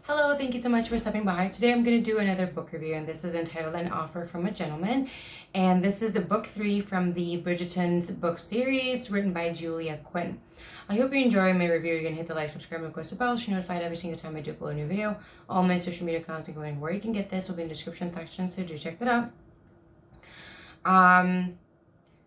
Hello, thank you so much for stopping by. Today I'm going to do another book review, and this is entitled An Offer from a Gentleman. And this is a book 3 from the Bridgertons book series written by Julia Quinn. I hope you enjoy my review. You're going to hit the like, subscribe, and of course the bell so you're notified every single time I do upload a new video. All my social media accounts, including where you can get this, will be in the description section, so do check that out.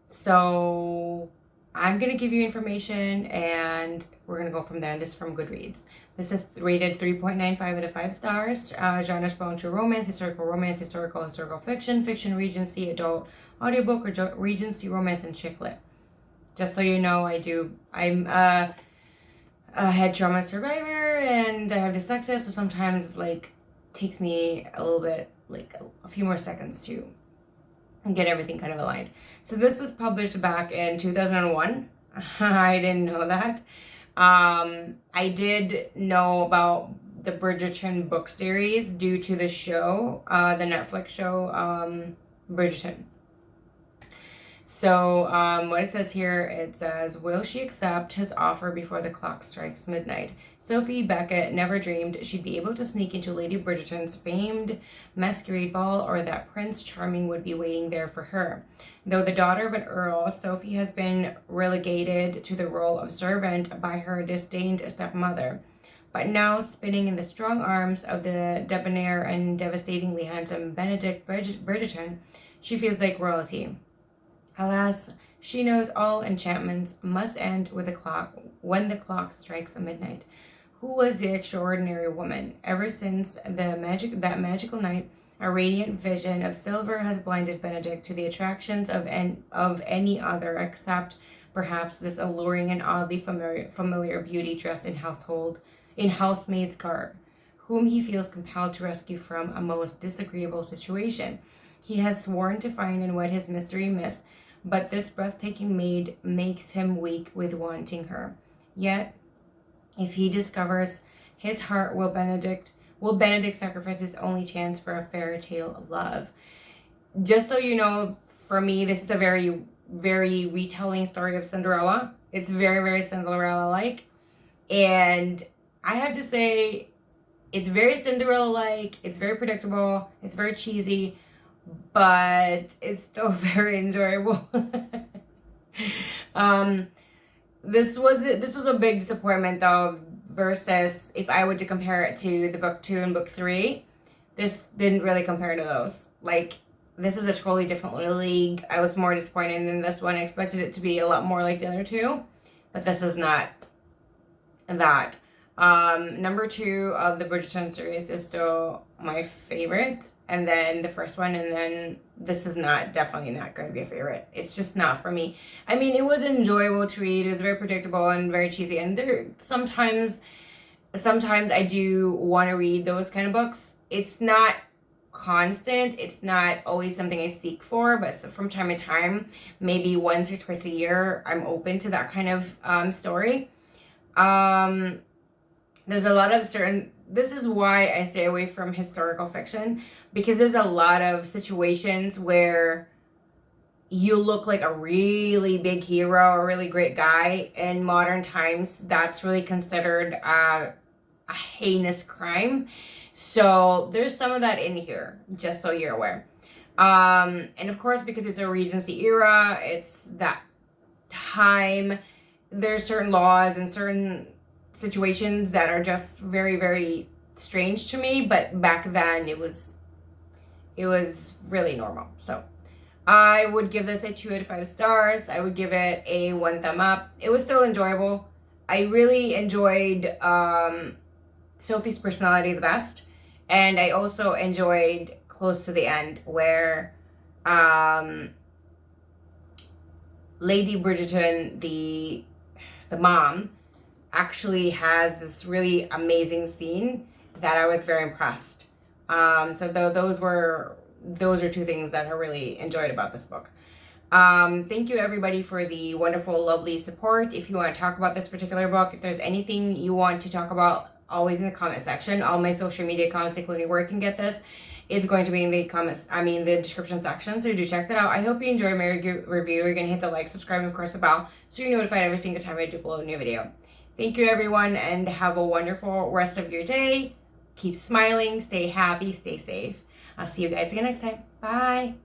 So I'm going to give you information and we're going to go from there. This is from Goodreads. This is rated 3.95 out of 5 stars. Genres belong to romance, historical fiction, fiction, regency, adult, audiobook, or regency, romance, and chick lit. Just so you know, I'm a head trauma survivor and I have dyslexia, so sometimes takes me a little bit, a few more seconds to get everything kind of aligned. So this was published back in 2001. I didn't know that. I did know about the Bridgerton book series due to the show, the Netflix show, Bridgerton. So what it says here, it says, will she accept his offer before the clock strikes midnight? Sophie Beckett never dreamed she'd be able to sneak into Lady Bridgerton's famed masquerade ball, or that Prince Charming would be waiting there for her. Though the daughter of an earl, Sophie has been relegated to the role of servant by her disdained stepmother. But now, spinning in the strong arms of the debonair and devastatingly handsome Benedict Bridgerton, she feels like royalty. Alas, she knows all enchantments must end with when the clock strikes midnight. Who was the extraordinary woman? Ever since that magical night, a radiant vision of silver has blinded Benedict to the attractions of any other, except perhaps this alluring and oddly familiar beauty dressed in housemaid's garb, whom he feels compelled to rescue from a most disagreeable situation. He has sworn to find and wed his mystery miss, but this breathtaking maid makes him weak with wanting her. Yet, if he discovers his heart, will Benedict sacrifice his only chance for a fairy tale love? Just so you know, for me, this is a very, very retelling story of Cinderella. It's very, very Cinderella-like. And I have to say, it's very Cinderella-like. It's very predictable. It's very cheesy. But it's still very enjoyable. This was a big disappointment though, versus if I were to compare it to the book 2 and book 3, this didn't really compare to those. This is a totally different league. I was more disappointed in this one. I expected it to be a lot more like the other two, but this is not that. Number 2 of the Bridgerton series is still my favorite, and then the first one, and then this is definitely not going to be a favorite. It's just not for me. I mean, it was enjoyable to read. It was very predictable and very cheesy, and sometimes I do want to read those kind of books. It's not constant. It's not always something I seek for, but from time to time, maybe once or twice a year, I'm open to that kind of story. There's a lot of this is why I stay away from historical fiction, because there's a lot of situations where you look like a really big hero, a really great guy. In modern times, that's really considered a heinous crime. So there's some of that in here, just so you're aware. And of course, because it's a Regency era, it's that time, there's certain laws and certain situations that are just very, very strange to me, but back then it was really normal. So I would give this a 2 out of 5 stars. I would give it a 1 thumb up. It was still enjoyable. I really enjoyed Sophie's personality the best, and I also enjoyed close to the end where Lady Bridgerton, the mom, actually has this really amazing scene that I was very impressed. So those are 2 things that I really enjoyed about this book. Thank you everybody for the wonderful, lovely support. If you want to talk about this particular book, if there's anything you want to talk about, always in the comment section. All my social media accounts, including where you can get this, is going to be in the description section, so do check that out. I hope you enjoy my review. You're gonna hit the like, subscribe, and of course the bell, so you're notified every single time I do upload a new video. Thank you everyone, and have a wonderful rest of your day. Keep smiling, stay happy, stay safe. I'll see you guys again next time. Bye.